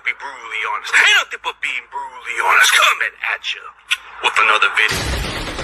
will be brutally honest. Ain't nothing but being brutally honest. Coming at you with another video.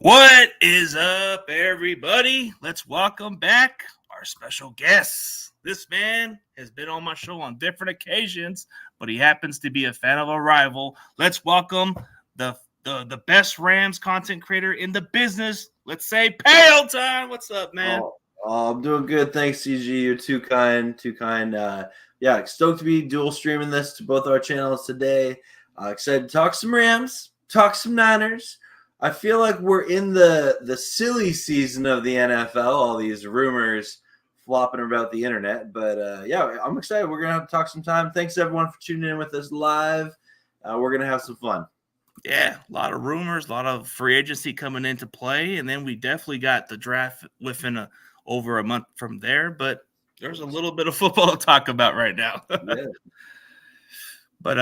What is up, everybody? Let's welcome back our special guest. This man has been on my show on different occasions, but he happens to be a fan of a rival. Let's welcome the best Rams content creator in the business. Let's say Pale Time. What's up, man? I'm doing good. Thanks, CG. You're too kind. Yeah, stoked to be dual streaming this to both our channels today. Excited to talk some Rams, talk some Niners. I feel like we're in the silly season of the NFL, all these rumors flopping about the internet. But, yeah, I'm excited. We're going to have to talk some time. Thanks, everyone, for tuning in with us live. We're going to have some fun. Yeah, a lot of rumors, a lot of free agency coming into play. And then we definitely got the draft within over a month from there. But there's a little bit of football to talk about right now. Yeah. But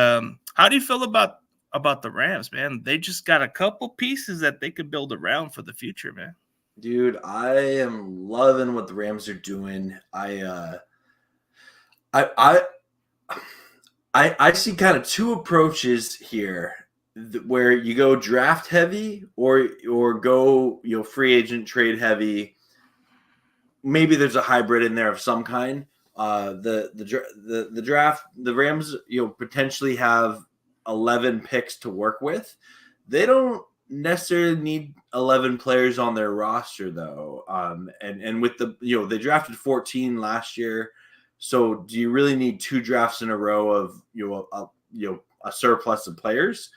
how do you feel about the Rams, man? They just got a couple pieces that they could build around for the future, man. Dude, I am loving what the Rams are doing. I see kind of two approaches here, where you go draft heavy or go free agent trade heavy. Maybe there's a hybrid in there of some kind. The draft, the Rams potentially have 11 picks to work with. They don't necessarily need 11 players on their roster though. And with the they drafted 14 last year. So do you really need two drafts in a row of a surplus of players?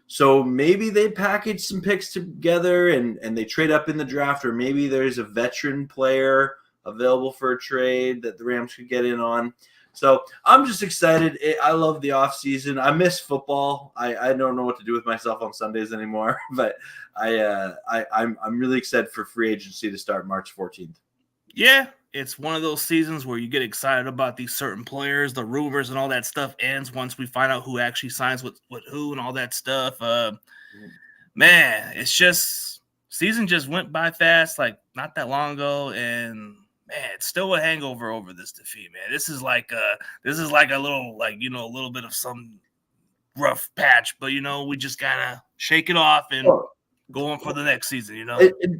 So maybe they package some picks together and they trade up in the draft, or maybe there's a veteran player available for a trade that the Rams could get in on. So I'm just excited. I love the offseason. I miss football. I don't know what to do with myself on Sundays anymore, but I'm really excited for free agency to start March 14th. Yeah, it's one of those seasons where you get excited about these certain players. The rumors and all that stuff ends once we find out who actually signs with who and all that stuff. Man, it's just season just went by fast, like not that long ago, and man, it's still a hangover over this defeat, man. This is like a little, a little bit of some rough patch, but we just gotta shake it off and go on for the next season,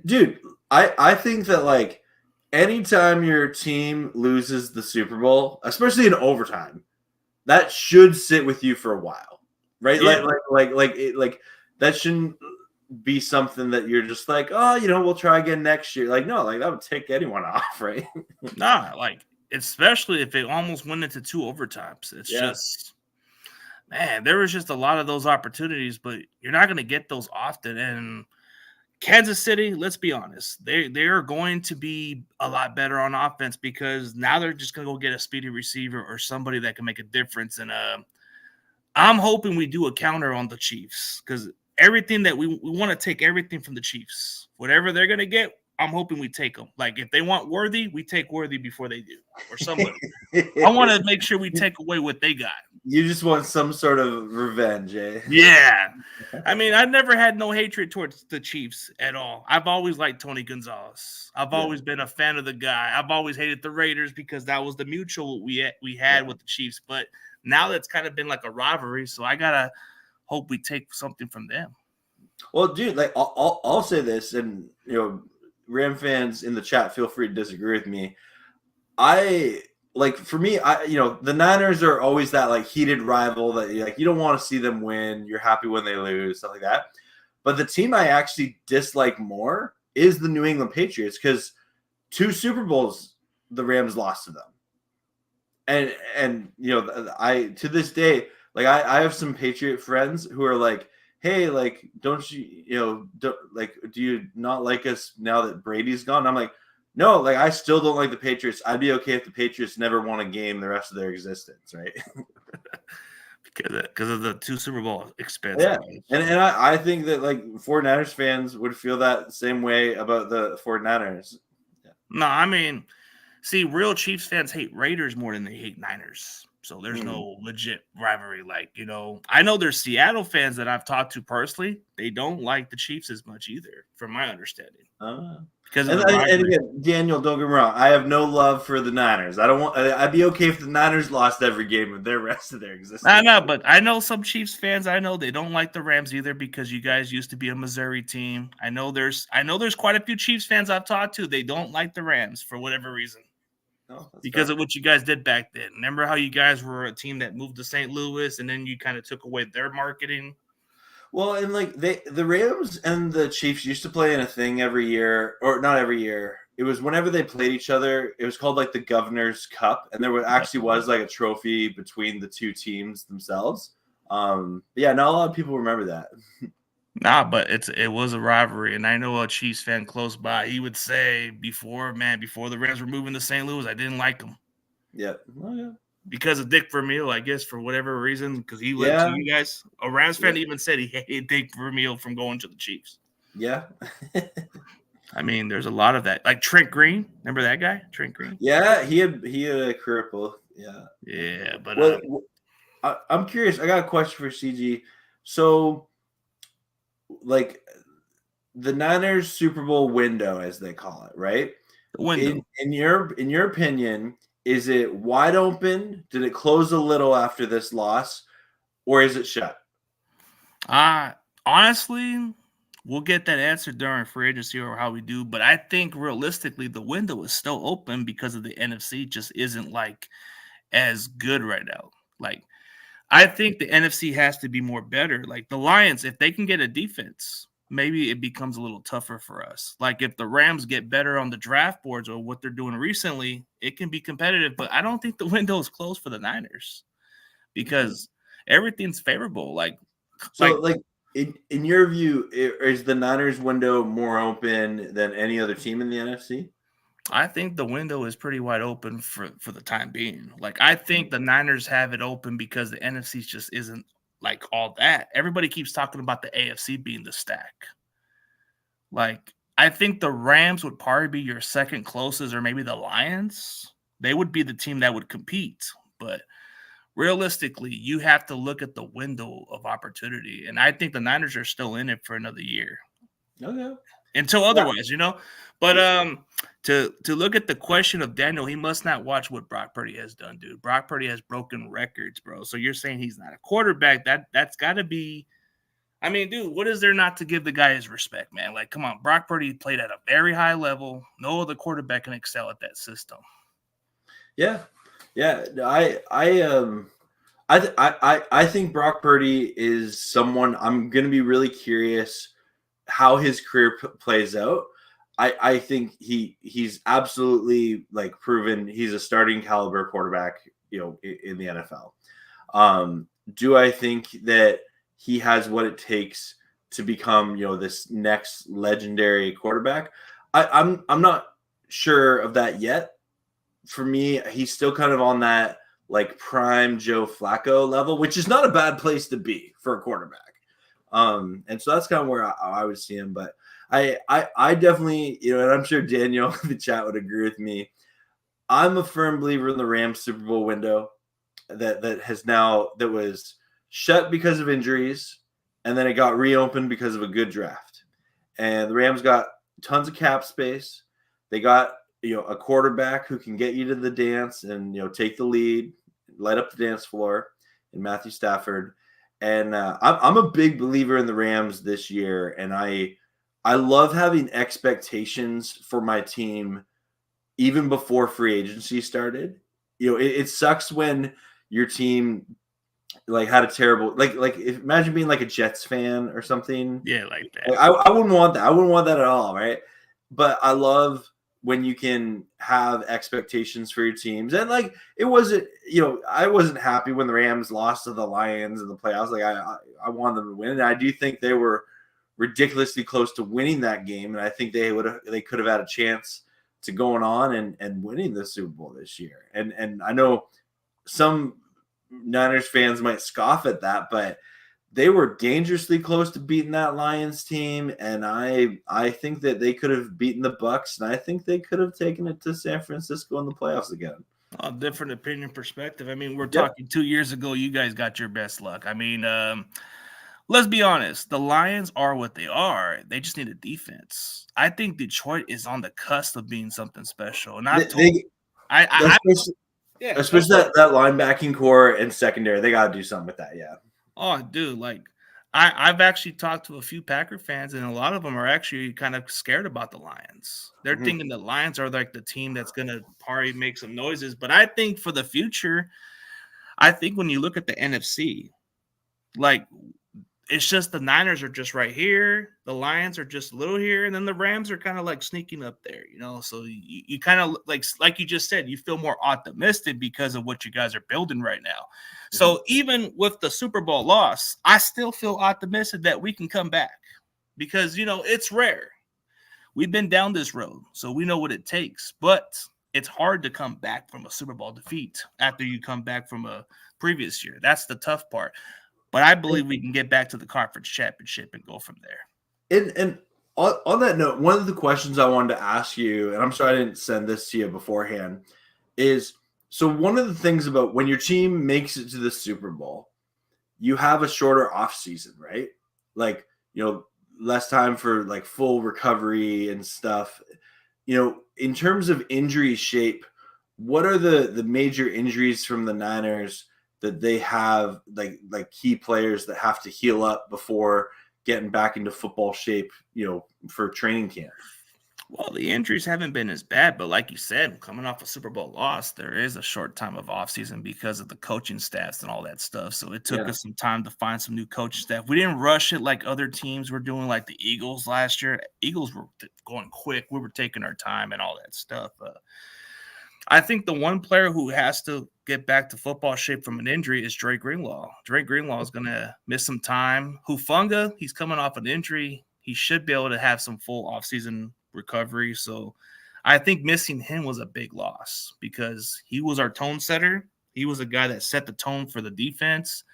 Dude, I think that anytime your team loses the Super Bowl, especially in overtime, that should sit with you for a while, right? Yeah. Like that shouldn't be something that you're just like, oh, we'll try again next year. No, that would take anyone off, right? Nah, especially if it almost went into two overtimes. It's just, man, there was just a lot of those opportunities, but you're not going to get those often. And Kansas City, let's be honest, they are going to be a lot better on offense because now they're just going to go get a speedy receiver or somebody that can make a difference. And I'm hoping we do a counter on the Chiefs because everything that we want to take everything from the Chiefs. Whatever they're going to get, I'm hoping we take them. If they want Worthy, we take Worthy before they do or somebody. I want to make sure we take away what they got. You just want some sort of revenge, eh? Yeah. I mean, I never had no hatred towards the Chiefs at all. I've always liked Tony Gonzalez. I've always been a fan of the guy. I've always hated the Raiders because that was the mutual we had with the Chiefs. But now that's kind of been like a rivalry, so I got to hope we take something from them. Well, dude, I'll say this, and Ram fans in the chat, feel free to disagree with me. I like for me, the Niners are always that like heated rival that you don't want to see them win. You're happy when they lose, stuff like that. But the team I actually dislike more is the New England Patriots because 2 Super Bowls the Rams lost to them. And I to this day, like I have some Patriot friends who are like, hey, like, don't you do you not like us now that Brady's gone? I'm like, no, like I still don't like the Patriots. I'd be okay if the Patriots never won a game the rest of their existence, right? because of the 2 Super Bowl expense. Yeah, and I think that like 49ers fans would feel that same way about the 49ers. Yeah. No, I mean, see, real Chiefs fans hate Raiders more than they hate Niners. So there's no legit rivalry. Like, I know there's Seattle fans that I've talked to personally. They don't like the Chiefs as much either, from my understanding. Because and again, Daniel, don't get me wrong. I have no love for the Niners. I'd be okay if the Niners lost every game of their rest of their existence. I know, but I know some Chiefs fans. I know they don't like the Rams either because you guys used to be a Missouri team. I know there's quite a few Chiefs fans I've talked to. They don't like the Rams for whatever reason. Because of what you guys did back then. Remember how you guys were a team that moved to St. Louis and then you kind of took away their marketing? Well, and like the Rams and the Chiefs used to play in a thing every year, or not every year. It was whenever they played each other. It was called like the Governor's Cup, and there was like a trophy between the 2 teams themselves. Yeah, not a lot of people remember that. Nah, but it was a rivalry, and I know a Chiefs fan close by. He would say before the Rams were moving to St. Louis, I didn't like them. Yeah. Oh, yeah. Because of Dick Vermeil, I guess, for whatever reason, because he went to you guys. A Rams fan even said he hated Dick Vermeil from going to the Chiefs. Yeah. I mean, there's a lot of that. Like Trent Green. Remember that guy? Trent Green? Yeah, he had a cripple. Yeah. Yeah, but I'm curious. I got a question for CG. So, like, the Niners Super Bowl window, as they call it, right? The window. In your opinion, is it wide open? Did it close a little after this loss, or is it shut? Honestly, we'll get that answer during free agency or how we do. But I think realistically, the window is still open because of the NFC just isn't like as good right now. Like, I think the NFC has to be more better. Like the Lions, if they can get a defense, maybe it becomes a little tougher for us. Like if the Rams get better on the draft boards or what they're doing recently, it can be competitive. But I don't think the window is closed for the Niners because everything's favorable. Like in your view, is the Niners window more open than any other team in the NFC? I think the window is pretty wide open for the time being. Like I think the Niners have it open because the NFC just isn't like all that. Everybody keeps talking about the AFC being the stack. Like I think the Rams would probably be your second closest, or maybe the Lions. They would be the team that would compete. But realistically, you have to look at the window of opportunity. And I think the Niners are still in it for another year. Okay. Until otherwise, But to look at the question of Daniel, he must not watch what Brock Purdy has done, dude. Brock Purdy has broken records, bro. So you're saying he's not a quarterback. That's got to be – I mean, dude, what is there not to give the guy his respect, man? Like, come on. Brock Purdy played at a very high level. No other quarterback can excel at that system. Yeah. Yeah. I think Brock Purdy is someone I'm going to be really curious how his career plays out. I think he's absolutely like proven he's a starting caliber quarterback, in the NFL. Do I think that he has what it takes to become, this next legendary quarterback? I'm not sure of that yet. For me, he's still kind of on that like prime Joe Flacco level, which is not a bad place to be for a quarterback. And so that's kind of where I would see him. But I definitely, and I'm sure Daniel in the chat would agree with me. I'm a firm believer in the Rams Super Bowl window that was shut because of injuries, and then it got reopened because of a good draft. And the Rams got tons of cap space. They got, a quarterback who can get you to the dance and, take the lead, light up the dance floor in Matthew Stafford. And I'm a big believer in the Rams this year, and I love having expectations for my team even before free agency started. it sucks when your team like had a terrible imagine being like a Jets fan or something. Yeah, like that. Like, I wouldn't want that. I wouldn't want that at all, right? But I love when you can have expectations for your teams. And like it wasn't, I wasn't happy when the Rams lost to the Lions in the playoffs. Like I wanted them to win. And I do think they were ridiculously close to winning that game. And I think they could have had a chance to going on and winning the Super Bowl this year. And I know some Niners fans might scoff at that, but they were dangerously close to beating that Lions team, and I think that they could have beaten the Bucs, and I think they could have taken it to San Francisco in the playoffs again. A different opinion perspective. I mean, we're talking 2 years ago. You guys got your best luck. I mean, let's be honest. The Lions are what they are. They just need a defense. I think Detroit is on the cusp of being something special. And especially that linebacking core and secondary, they got to do something with that. Yeah. Oh, dude, like I've actually talked to a few Packer fans, and a lot of them are actually kind of scared about the Lions. They're thinking the Lions are like the team that's going to probably make some noises. But I think for the future, I think when you look at the NFC, like it's just the Niners are just right here. The Lions are just a little here. And then the Rams are kind of like sneaking up there, So you kind of like you just said, you feel more optimistic because of what you guys are building right now. So even with the Super Bowl loss, I still feel optimistic that we can come back because, it's rare. We've been down this road, so we know what it takes. But it's hard to come back from a Super Bowl defeat after you come back from a previous year. That's the tough part. But I believe we can get back to the conference championship and go from there. And on that note, one of the questions I wanted to ask you, and I'm sorry I didn't send this to you beforehand, is so one of the things about when your team makes it to the Super Bowl, you have a shorter off season, right? Like, less time for like full recovery and stuff. In terms of injury shape, what are the major injuries from the Niners that they have, like key players that have to heal up before getting back into football shape, for training camp? Well, the injuries haven't been as bad, but like you said, coming off a Super Bowl loss, there is a short time of offseason because of the coaching staffs and all that stuff. So it took us some time to find some new coaching staff. We didn't rush it like other teams were doing, like the Eagles last year. Eagles were going quick. We were taking our time and all that stuff. I think the one player who has to get back to football shape from an injury is Dre Greenlaw. Dre Greenlaw is going to miss some time. Hufanga, he's coming off an injury. He should be able to have some full offseason recovery. So I think missing him was a big loss because he was our tone setter. He was a guy that set the tone for the defense.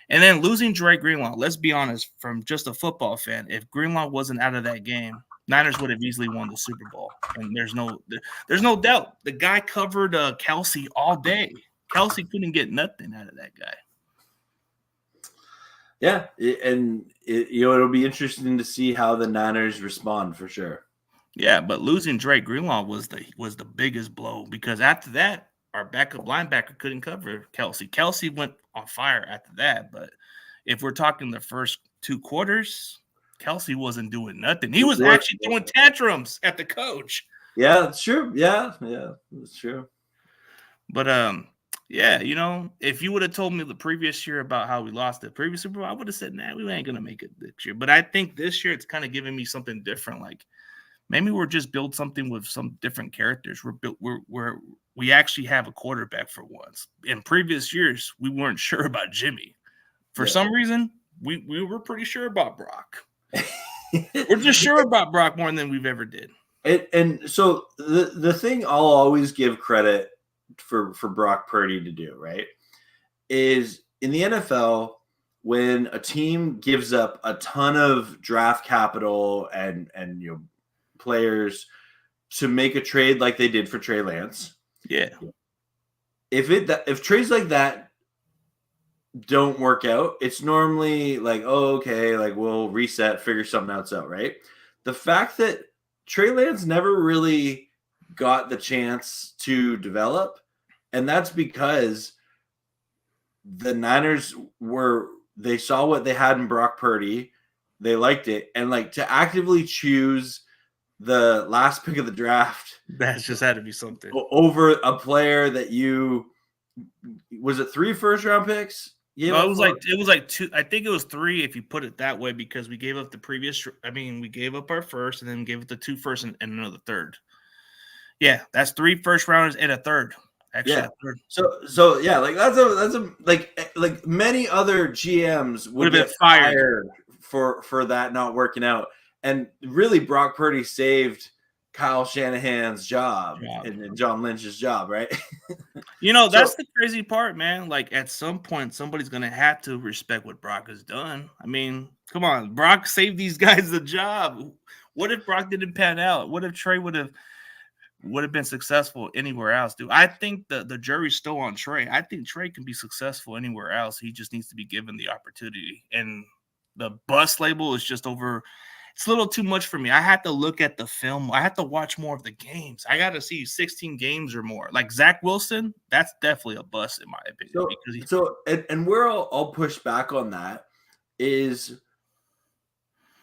And then losing Dre Greenlaw, let's be honest, from just a football fan, if Greenlaw wasn't out of that game, Niners would have easily won the Super Bowl. And there's no doubt. The guy covered Kelce all day. Kelce couldn't get nothing out of that guy. Yeah, it'll be interesting to see how the Niners respond for sure. Yeah, but losing Dre Greenlaw was the biggest blow because after that, our backup linebacker couldn't cover Kelce. Kelce went on fire after that, but if we're talking the first 2 quarters, Kelce wasn't doing nothing. He was actually throwing tantrums at the coach. Yeah, that's true. Yeah, that's true. But if you would have told me the previous year about how we lost the previous Super Bowl, I would have said, nah, we ain't gonna make it this year. But I think this year it's kind of giving me something different. Like maybe we're just build something with some different characters. We actually have a quarterback for once. In previous years, we weren't sure about Jimmy. For some reason, we were pretty sure about Brock. We're just sure about Brock more than we've ever did. And so the thing I'll always give credit for Brock Purdy to do, right, is in the NFL when a team gives up a ton of draft capital and players to make a trade like they did for Trey Lance. Yeah. If trades like that don't work out, it's normally like, oh, okay, like we'll reset, figure something else out, right? The fact that Trey Lance never really got the chance to develop, and that's because the Niners they saw what they had in Brock Purdy, they liked it, and like to actively choose the last pick of the draft. That's just had to be something. Over a player that was it 3 first-round picks? No, it was like 2. I think it was 3 if you put it that way, because we gave up the previous. I mean, we gave up our first, and then gave up the 2 first and another third. Yeah, that's 3 first rounders and a third. Actually, yeah. So yeah, like that's a like many other GMs would have been fired for that not working out, and really Brock Purdy saved Kyle Shanahan's job and John Lynch's job, right? That's the crazy part, man. Like, at some point, somebody's going to have to respect what Brock has done. I mean, come on. Brock saved these guys the job. What if Brock didn't pan out? What if Trey would have been successful anywhere else, dude? I think the jury's still on Trey. I think Trey can be successful anywhere else. He just needs to be given the opportunity. And the bust label is just over. It's a little too much for me. I had to look at the film. I had to watch more of the games. I got to see 16 games or more. Like Zach Wilson, that's definitely a bust in my opinion. And where I'll push back on that is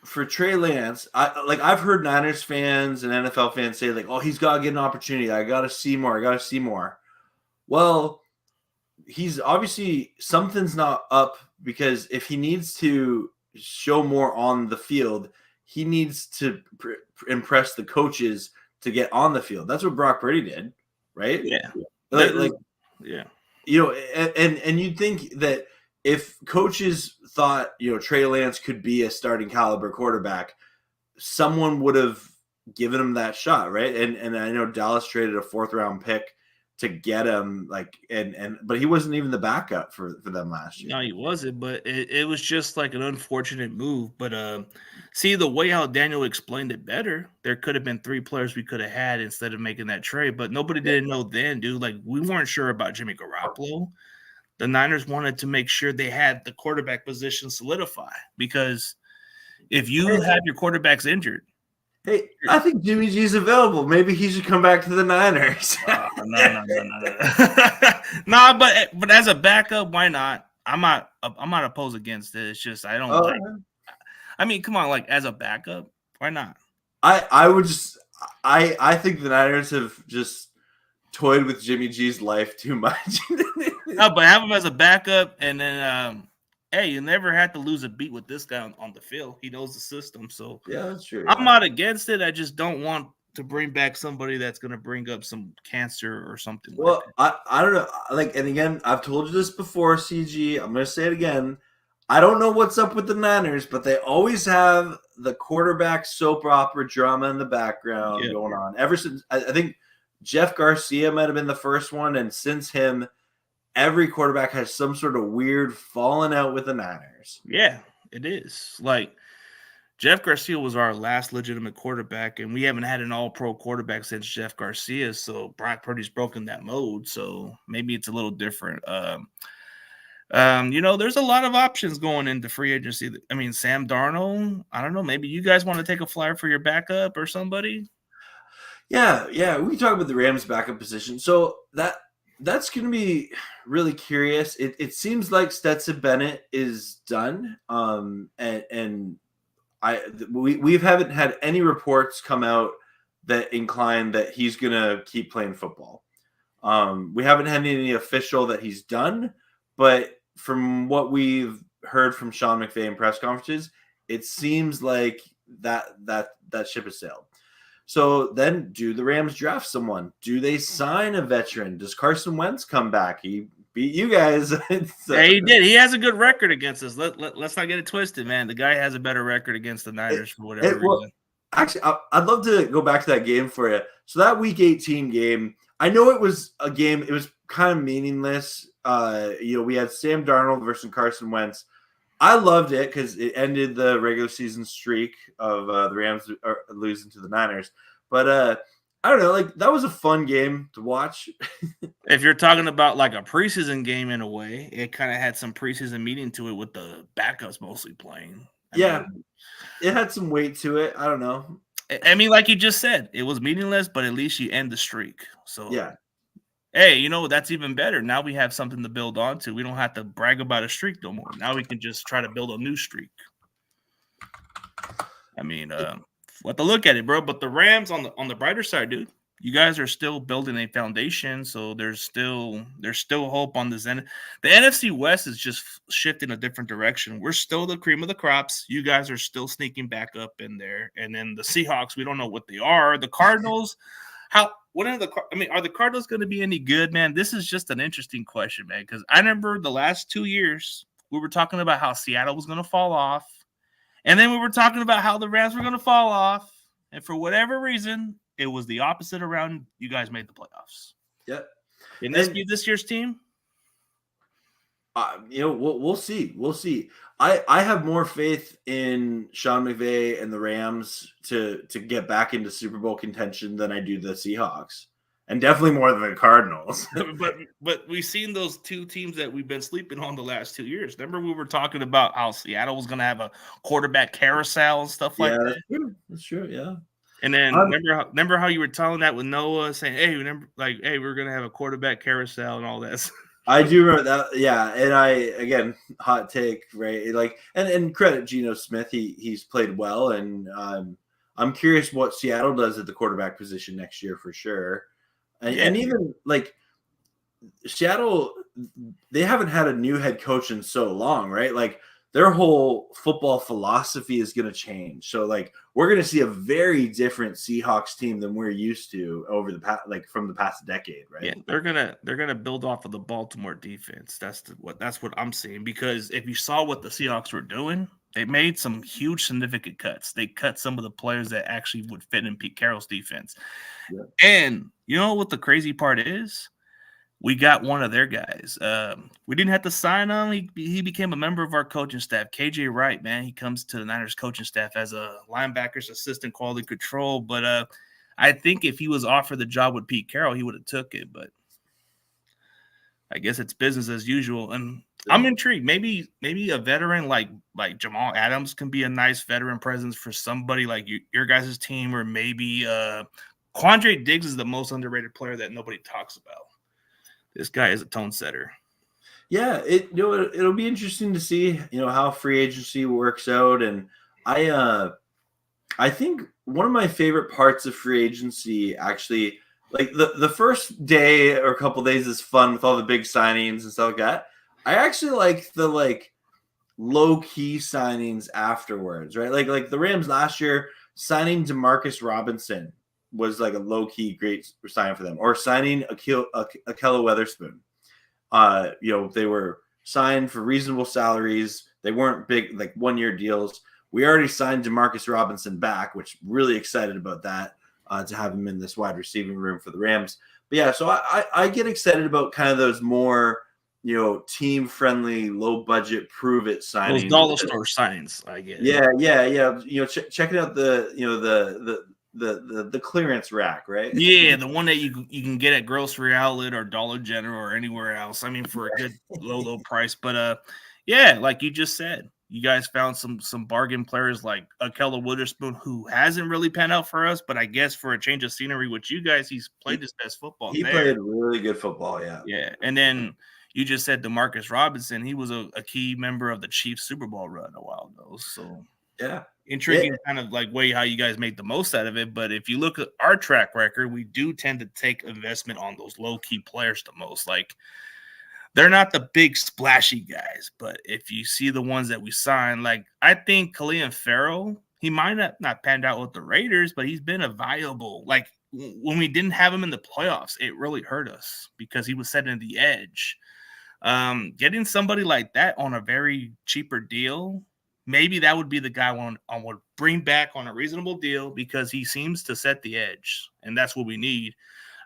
for Trey Lance. I've heard Niners fans and NFL fans say like, "Oh, he's got to get an opportunity. I got to see more. Well, he's obviously something's not up, because if he needs to show more on the field, he needs to impress the coaches to get on the field. That's what Brock Purdy did, right? Yeah. Yeah. And you'd think that if coaches thought, Trey Lance could be a starting caliber quarterback, someone would have given him that shot, right? And I know Dallas traded a 4th-round pick to get him, but he wasn't even the backup for them last year. No, he wasn't, but it was just like an unfortunate move. But see, the way how Daniel explained it better, there could have been 3 players we could have had instead of making that trade, but nobody didn't know then, dude. Like, we weren't sure about Jimmy Garoppolo. The Niners wanted to make sure they had the quarterback position solidify, because if you have your quarterbacks injured. Hey, I think Jimmy G's available. Maybe he should come back to the Niners. No, but as a backup, why not? I'm not opposed against it. It's just I don't I mean, come on, like, as a backup, why not? I would just I think the Niners have just toyed with Jimmy G's life too much. No, but have him as a backup, and then hey, you never had to lose a beat with this guy on the field. He knows the system. So yeah, that's true. I'm not against it. I just don't want to bring back somebody that's going to bring up some cancer or something. Well, like I don't know. Like, and again, I've told you this before, CG. I'm going to say it again. I don't know what's up with the Niners, but they always have the quarterback soap opera drama in the background going on. Ever since, I think Jeff Garcia might have been the first one, and since him, every quarterback has some sort of weird falling out with the Niners. Yeah, it is. Like, Jeff Garcia was our last legitimate quarterback, and we haven't had an all-pro quarterback since Jeff Garcia, so Brock Purdy's broken that mode, so maybe it's a little different. There's a lot of options going into free agency. I mean, Sam Darnold, I don't know, maybe you guys want to take a flyer for your backup or somebody? Yeah. We talk about the Rams backup position. So that's going to be really curious. It seems like Stetson Bennett is done. And we haven't had any reports come out that incline that he's going to keep playing football. We haven't had any official that he's done, but from what we've heard from Sean McVay in press conferences, it seems like that ship has sailed. So then, do the Rams draft someone? Do they sign a veteran? Does Carson Wentz come back? He beat you guys. Yeah, he did. He has a good record against us. Let's not get it twisted, man. The guy has a better record against the Niners for whatever reason. Actually, I'd love to go back to that game for you. So that Week 18 game, I know it was a game. It was kind of meaningless. We had Sam Darnold versus Carson Wentz. I loved it because it ended the regular season streak of the Rams losing to the Niners. But I don't know, like, that was a fun game to watch. If you're talking about like a preseason game in a way, it kind of had some preseason meaning to it with the backups mostly playing. I mean, it had some weight to it. I don't know. I mean, like you just said, it was meaningless, but at least you end the streak. So yeah. Hey, that's even better. Now we have something to build on to. We don't have to brag about a streak no more. Now we can just try to build a new streak. I mean, we'll have to look at it, bro. But the Rams on the brighter side, dude. You guys are still building a foundation, so there's still hope on this end. The NFC West is just shifting a different direction. We're still the cream of the crops. You guys are still sneaking back up in there, and then the Seahawks, we don't know what they are. The Cardinals, are the Cardinals going to be any good, man? This is just an interesting question, man, because I remember the last 2 years we were talking about how Seattle was going to fall off, and then we were talking about how the Rams were going to fall off, and for whatever reason, it was the opposite around. You guys made the playoffs. Yep. Can this be this year's team? We'll see. We'll see. I have more faith in Sean McVay and the Rams to get back into Super Bowl contention than I do the Seahawks, and definitely more than the Cardinals. but we've seen those two teams that we've been sleeping on the last 2 years. Remember, we were talking about how Seattle was going to have a quarterback carousel and stuff like that. That's true. Yeah. And then remember how you were telling that with Noah, saying, "Hey, we're gonna have a quarterback carousel and all this." I do remember that, yeah. And again, hot take, right? Like, and credit Geno Smith, he's played well, and I'm curious what Seattle does at the quarterback position next year for sure. And even like Seattle, they haven't had a new head coach in so long, right? Like, their whole football philosophy is going to change. So, like, we're going to see a very different Seahawks team than we're used to over the past, from the past decade, right? Yeah, they're gonna build off of the Baltimore defense. That's what I'm seeing. Because if you saw what the Seahawks were doing, they made some huge significant cuts. They cut some of the players that actually would fit in Pete Carroll's defense. Yeah. And you know what the crazy part is? We got one of their guys. We didn't have to sign him. He became a member of our coaching staff. KJ Wright, man, he comes to the Niners coaching staff as a linebackers assistant quality control. But I think if he was offered the job with Pete Carroll, he would have took it. But I guess it's business as usual. And I'm intrigued. Maybe a veteran like Jamal Adams can be a nice veteran presence for somebody like your guys' team, or maybe Quandre Diggs is the most underrated player that nobody talks about. This guy is a tone setter. Yeah, it'll be interesting to see, how free agency works out. And I think one of my favorite parts of free agency, actually, like the first day or a couple days is fun with all the big signings and stuff like that. I actually like the low key signings afterwards, right? Like the Rams last year signing Demarcus Robinson was like a low-key great sign for them, or signing Ahkello Witherspoon. They were signed for reasonable salaries. They weren't big, like 1-year deals. We already signed Demarcus Robinson back, which really excited about that, to have him in this wide receiving room for the Rams. But yeah, so I get excited about kind of those more, team-friendly, low-budget, prove-it signings. Those dollar store signings, I get. Yeah. Checking out the clearance rack, right? Yeah, the one that you can get at Grocery Outlet or Dollar General or anywhere else. I mean, for a good low price. But yeah, like you just said, you guys found some bargain players like Ahkello Witherspoon, who hasn't really panned out for us, but I guess for a change of scenery with you guys, he's played his best football. He played really good football, yeah. Yeah, and then you just said Demarcus Robinson. He was a key member of the Chiefs Super Bowl run a while ago. So yeah. Intriguing kind of like way how you guys make the most out of it. But if you look at our track record, we do tend to take investment on those low-key players the most. Like, they're not the big splashy guys, but if you see the ones that we sign, like I think Khalil Farrell, he might not panned out with the Raiders, but he's been a viable, like when we didn't have him in the playoffs, it really hurt us because he was setting the edge. Getting somebody like that on a very cheaper deal, maybe that would be the guy I would bring back on a reasonable deal because he seems to set the edge, and that's what we need.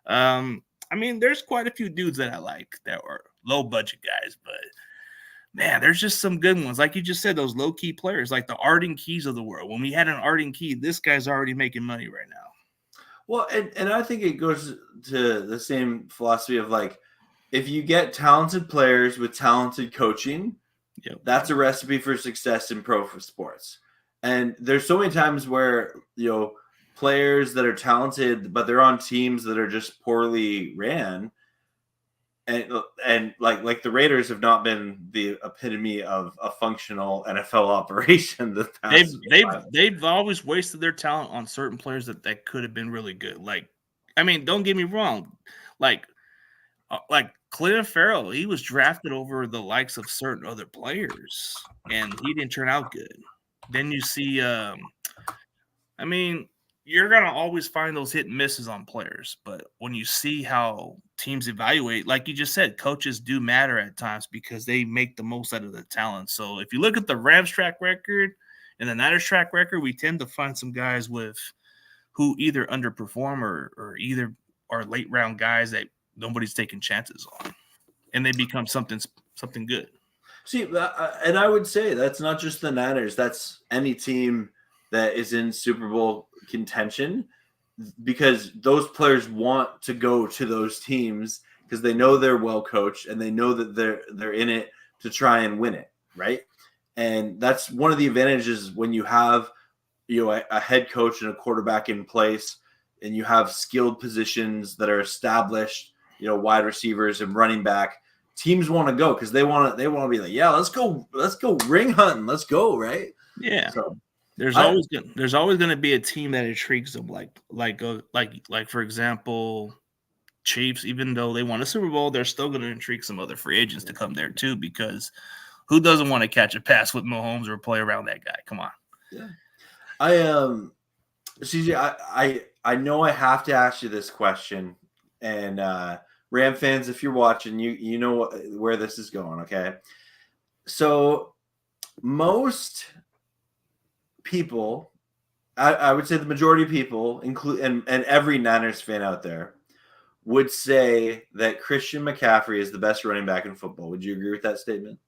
I mean, there's quite a few dudes that I like that are low-budget guys, but, man, there's just some good ones. Like you just said, those low-key players, like the Arden Keys of the world. When we had an Arden Key, this guy's already making money right now. Well, and I think it goes to the same philosophy of, like, if you get talented players with talented coaching, that's a recipe for success in pro sports. And there's so many times where, players that are talented, but they're on teams that are just poorly ran, and like the Raiders have not been the epitome of a functional NFL operation the past. They've always wasted their talent on certain players that could have been really good. Like, I mean, don't get me wrong, like Clinton Farrell, he was drafted over the likes of certain other players, and he didn't turn out good. Then you see, I mean, you're gonna always find those hit and misses on players, but when you see how teams evaluate, like you just said, coaches do matter at times because they make the most out of the talent. So if you look at the Rams track record and the Niners track record, we tend to find some guys who either underperform or either are late round guys that nobody's taking chances on, and they become something good. See, and I would say that's not just the Niners. That's any team that is in Super Bowl contention, because those players want to go to those teams because they know they're well coached and they know that they're in it to try and win it, right? And that's one of the advantages when you have a head coach and a quarterback in place, and you have skilled positions that are established, wide receivers and running back. Teams want to go because they want to be like, yeah, let's go ring hunting, let's go, right? Yeah. So there's always going to be a team that intrigues them, like for example, Chiefs. Even though they won a Super Bowl, they're still going to intrigue some other free agents to come there too, because who doesn't want to catch a pass with Mahomes or play around that guy? Come on. Yeah. CJ, I know I have to ask you this question, and Ram fans, if you're watching, you know where this is going, okay? So most people, I would say the majority of people, and every Niners fan out there, would say that Christian McCaffrey is the best running back in football. Would you agree with that statement?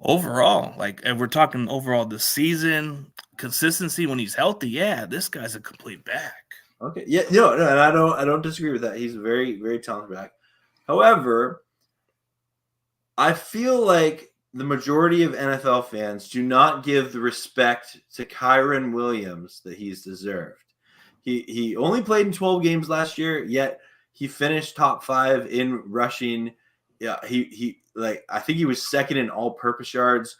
Overall, if we're talking overall the season, consistency when he's healthy, yeah, this guy's a complete back. Okay. Yeah, no, and I don't disagree with that. He's a very, very talented back. However, I feel like the majority of NFL fans do not give the respect to Kyren Williams that he's deserved. He only played in 12 games last year, yet he finished top 5 in rushing. Yeah, I think he was second in all-purpose yards.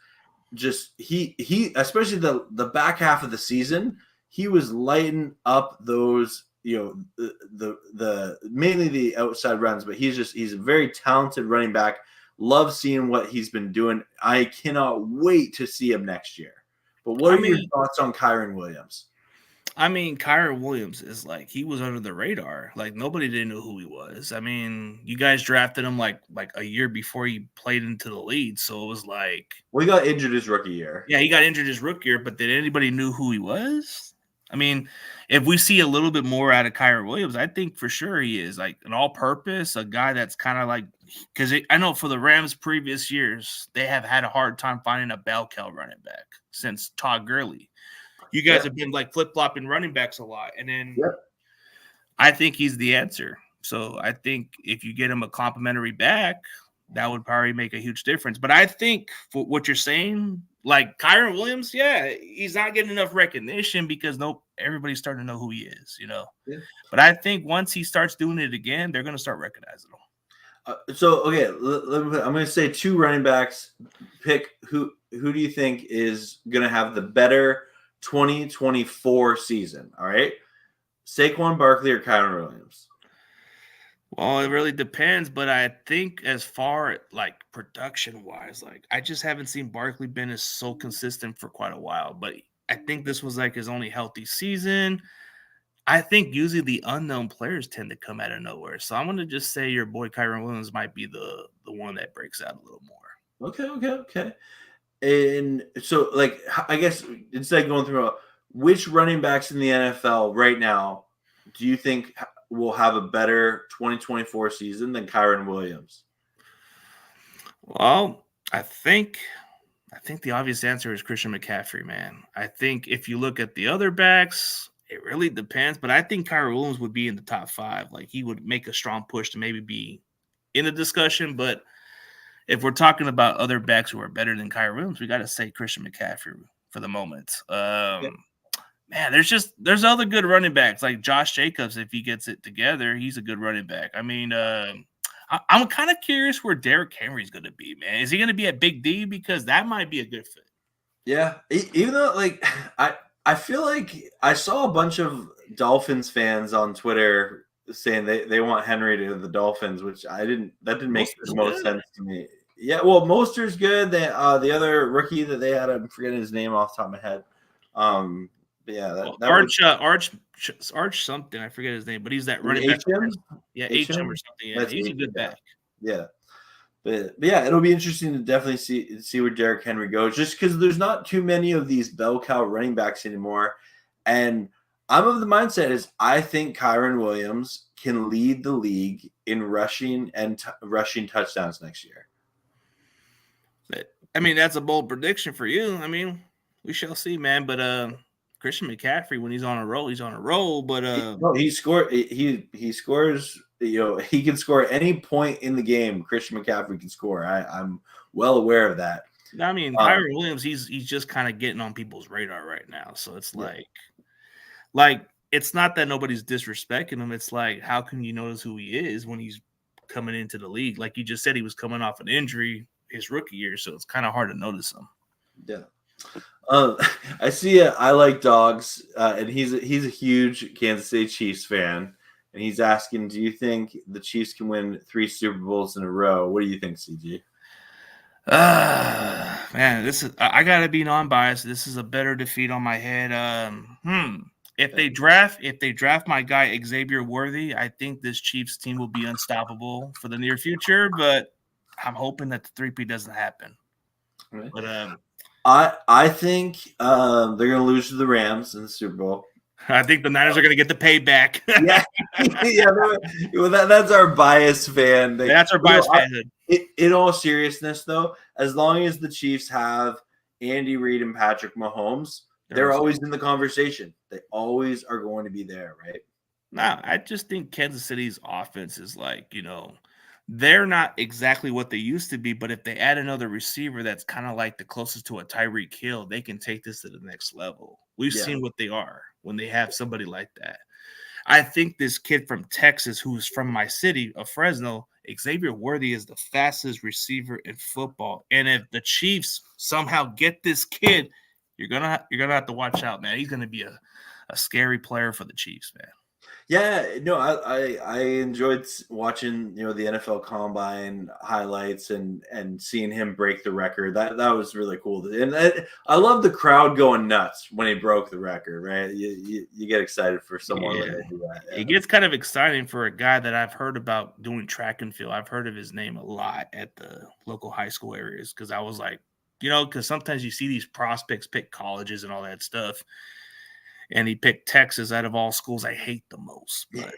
Just he especially the back half of the season, he was lighting up those, the mainly the outside runs, but he's a very talented running back. Love seeing what he's been doing. I cannot wait to see him next year. But what are your thoughts on Kyren Williams? I mean, Kyren Williams is he was under the radar. Nobody didn't know who he was. I mean, you guys drafted him like a year before he played into the league. So it was well, he got injured his rookie year. Yeah, he got injured his rookie year, but did anybody knew who he was? I mean, if we see a little bit more out of Kyren Williams, I think for sure he is an all-purpose, a guy that's kind of because I know for the Rams previous years, they have had a hard time finding a bell cow running back since Todd Gurley. You guys have been flip-flopping running backs a lot, and then I think he's the answer. So I think if you get him a complimentary back, that would probably make a huge difference. But I think for what you're saying, Kyren Williams, yeah, he's not getting enough recognition because everybody's starting to know who he is, Yeah. But I think once he starts doing it again, they're going to start recognizing him. So, okay, I'm going to say 2 running backs. Pick who do you think is going to have the better 2024 season? All right, Saquon Barkley or Kyren Williams? Well, it really depends, but I think as far production wise, I just haven't seen Barkley been so consistent for quite a while. But I think this was his only healthy season. I think usually the unknown players tend to come out of nowhere. So I'm going to just say your boy Kyren Williams might be the one that breaks out a little more. Okay. And so, I guess instead of going through which running backs in the NFL right now do you think will have a better 2024 season than Kyren Williams? Well, I think the obvious answer is Christian McCaffrey, man. I think if you look at the other backs, it really depends, but I think Kyren Williams would be in the top 5. He would make a strong push to maybe be in the discussion, but if we're talking about other backs who are better than Kyren Williams, we got to say Christian McCaffrey for the moment. Man, there's other good running backs like Josh Jacobs. If he gets it together, he's a good running back. I mean, I'm kind of curious where Derrick Henry's going to be, man. Is he going to be at Big D? Because that might be a good fit. Yeah, even though like I feel like I saw a bunch of Dolphins fans on Twitter saying they want Henry to the Dolphins, which that didn't make the most sense to me. Yeah, well, Moster's good. The other rookie that they had, I'm forgetting his name off the top of my head. But yeah, Arch something. I forget his name, but he's that running back. Yeah, HM or something. Yeah, he's a good back. Yeah. But yeah, it'll be interesting to definitely see where Derrick Henry goes, just because there's not too many of these bell cow running backs anymore. And I'm of the mindset is I think Kyren Williams can lead the league in rushing and rushing touchdowns next year. I mean, that's a bold prediction for you. I mean, we shall see, man. But Christian McCaffrey, when he's on a roll, he's on a roll. But no, he scores. He can score at any point in the game. Christian McCaffrey can score. I'm well aware of that. I mean, Kyren Williams, he's just kind of getting on people's radar right now. So it's like it's not that nobody's disrespecting him. It's like, how can you notice who he is when he's coming into the league? Like you just said, he was coming off an injury his rookie year, so it's kind of hard to notice him. Yeah. I see I like dogs, and he's a huge Kansas City Chiefs fan, and he's asking, do you think the Chiefs can win 3 Super Bowls in a row? What do you think, CG? Man, I gotta be non-biased. This is a better defeat on my head. If they draft my guy Xavier Worthy, I think this Chiefs team will be unstoppable for the near future, but I'm hoping that the 3P doesn't happen. Right. But I think they're going to lose to the Rams in the Super Bowl. I think the Niners are going to get the payback. Well, that's our bias fan. That's our bias fan. In all seriousness, though, as long as the Chiefs have Andy Reid and Patrick Mahomes, they're always in the conversation. They always are going to be there, right? No, I just think Kansas City's offense is like, they're not exactly what they used to be, but if they add another receiver that's kind of like the closest to a Tyreek Hill, they can take this to the next level. We've seen what they are when they have somebody like that. I think this kid from Texas, who's from my city of Fresno, Xavier Worthy, is the fastest receiver in football. And if the Chiefs somehow get this kid, you're gonna have to watch out, man. He's gonna be a scary player for the Chiefs, man. Yeah, no, I enjoyed watching the NFL Combine highlights and seeing him break the record. That was really cool, and I love the crowd going nuts when he broke the record. Right, you get excited for someone when they do that. Yeah. It gets kind of exciting for a guy that I've heard about doing track and field. I've heard of his name a lot at the local high school areas because I was like, because sometimes you see these prospects pick colleges and all that stuff. And he picked Texas out of all schools I hate the most. But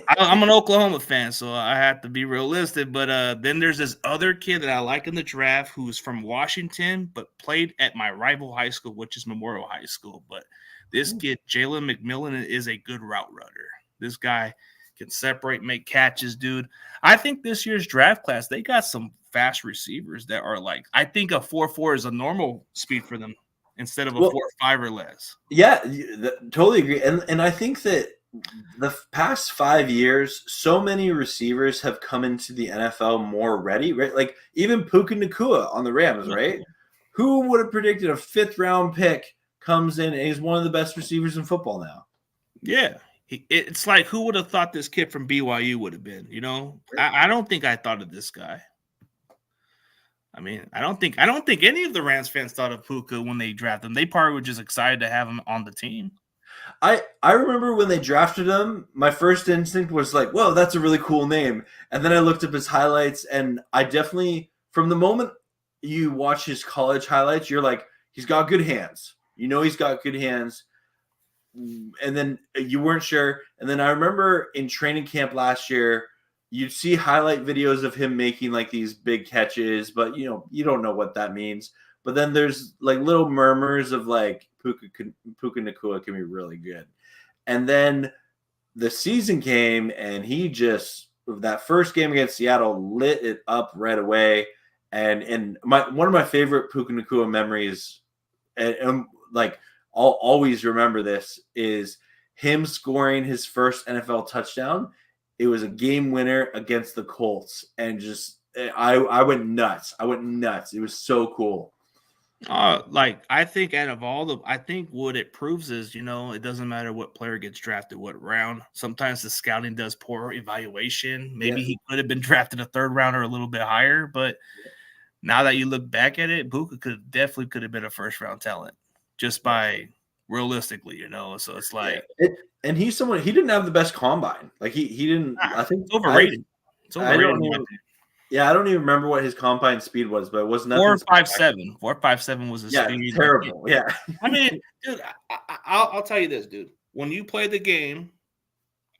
I'm an Oklahoma fan, so I have to be realistic. But then there's this other kid that I like in the draft who's from Washington, but played at my rival high school, which is Memorial High School. But this kid, Jalen McMillan, is a good route runner. This guy can separate, make catches, dude. I think this year's draft class, they got some fast receivers that are like, I think a 4.4 is a normal speed for them. Instead of a 4.5 or less. Yeah, totally agree. And I think that the past 5 years, so many receivers have come into the NFL more ready, right? Like even Puka Nacua on the Rams, right? Who would have predicted a 5th round pick comes in and he's one of the best receivers in football now? Yeah. It's like, who would have thought this kid from BYU would have been, I don't think I thought of this guy. I mean, I don't think any of the Rams fans thought of Puka when they drafted him. They probably were just excited to have him on the team. I remember when they drafted him, my first instinct was like, whoa, that's a really cool name. And then I looked up his highlights, and I definitely, from the moment you watch his college highlights, you're like, he's got good hands. He's got good hands. And then you weren't sure. And then I remember in training camp last year, you'd see highlight videos of him making like these big catches, but you don't know what that means. But then there's like little murmurs of like Puka Nacua can be really good. And then the season came and he just, that first game against Seattle, lit it up right away. And one of my favorite Puka Nacua memories, and like I'll always remember this, is him scoring his first NFL touchdown It was a game winner against the Colts, and just I went nuts. I went nuts. It was so cool. Like I think out of all the, I think what it proves is, it doesn't matter what player gets drafted, what round. Sometimes the scouting does poor evaluation. Maybe he could have been drafted a third round or a little bit higher, but now that you look back at it, Buka could have been a first round talent just by realistically, So it's like, and he's someone, he didn't have the best combine. Like he didn't. I think it's overrated. It's overrated. I don't even remember what his combine speed was, but it was nothing. 4.57. 4.57 was his speed. Terrible. Yeah. I mean, dude, I'll tell you this, dude. When you play the game,